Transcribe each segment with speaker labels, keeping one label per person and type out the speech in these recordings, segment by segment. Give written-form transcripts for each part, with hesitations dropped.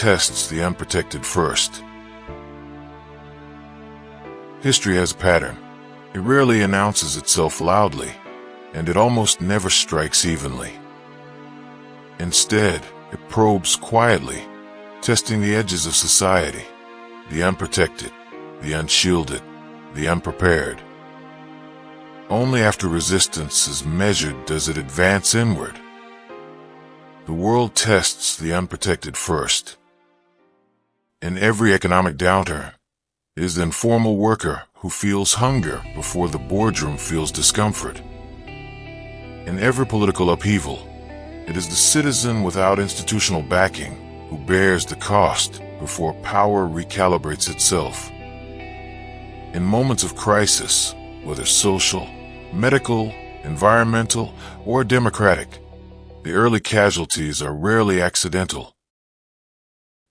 Speaker 1: tests the unprotected first. History has a pattern. It rarely announces itself loudly, and it almost never strikes evenly. Instead, it probes quietly, testing the edges of society, the unprotected, the unshielded, the unprepared. Only after resistance is measured does it advance inward. The world tests the unprotected first. In every economic downturn is the informal worker who feels hunger before the boardroom feels discomfort. In every political upheaval, it is the citizen without institutional backing who bears the cost before power recalibrates itself. In moments of crisis, whether social, medical, environmental, or democratic, the early casualties are rarely accidental.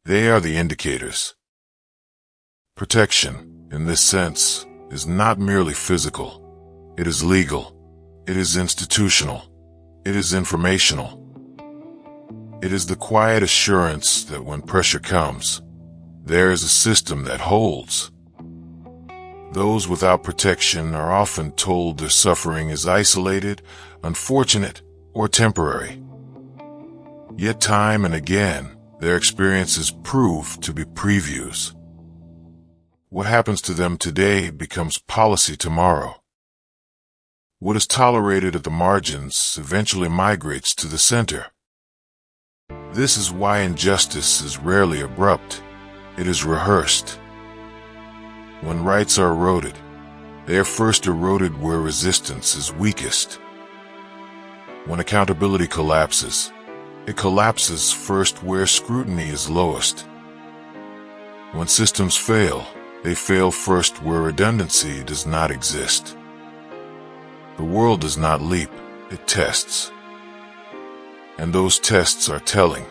Speaker 1: They are the indicators. Protection, in this sense, is not merely physical. It is legal. It is institutional. It is informational. It is the quiet assurance that when pressure comes, there is a system that holds. Those without protection are often told their suffering is isolated, unfortunate, or temporary. Yet time and again, their experiences prove to be previews. What happens to them today becomes policy tomorrow. What is tolerated at the margins eventually migrates to the center. This is why injustice is rarely abrupt. It is rehearsed. When rights are eroded, they are first eroded where resistance is weakest. When accountability collapses, it collapses first where scrutiny is lowest. When systems fail, they fail first where redundancy does not exist. The world does not leap, it tests. And those tests are telling.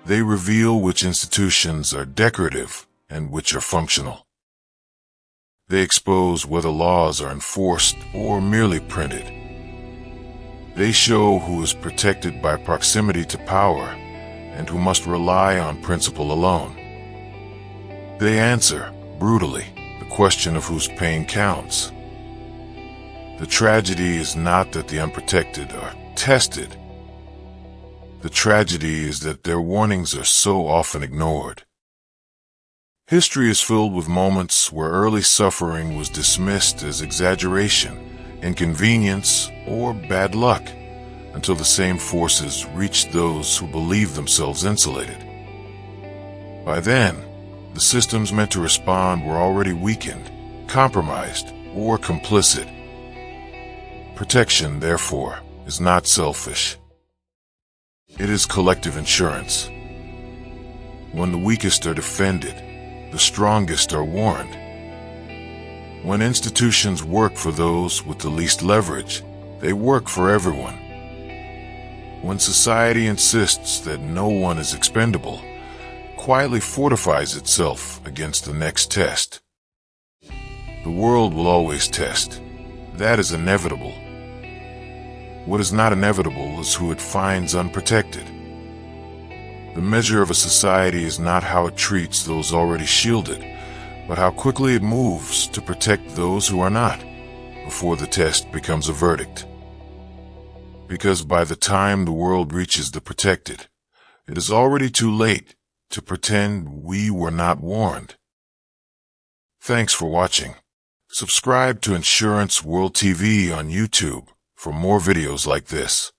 Speaker 1: They reveal which institutions are decorative and which are functional. They expose whether laws are enforced or merely printed. They show who is protected by proximity to power and who must rely on principle alone. They answer, brutally, the question of whose pain counts. The tragedy is not that the unprotected are tested. The tragedy is that their warnings are so often ignored. History is filled with moments where early suffering was dismissed as exaggeration, inconvenience, or bad luck, until the same forces reached those who believed themselves insulated. By then, the systems meant to respond were already weakened, compromised, or complicit. Protection, therefore, is not selfish. It is collective insurance. When the weakest are defended, the strongest are warned. When institutions work for those with the least leverage, they work for everyone. When society insists that no one is expendable, quietly fortifies itself against the next test. The world will always test. That is inevitable. What is not inevitable is who it finds unprotected. The measure of a society is not how it treats those already shielded, but how quickly it moves to protect those who are not, before the test becomes a verdict. Because by the time the world reaches the protected, it is already too late to pretend we were not warned. Thanks for watching. Subscribe to Insurance World TV on YouTube for more videos like this.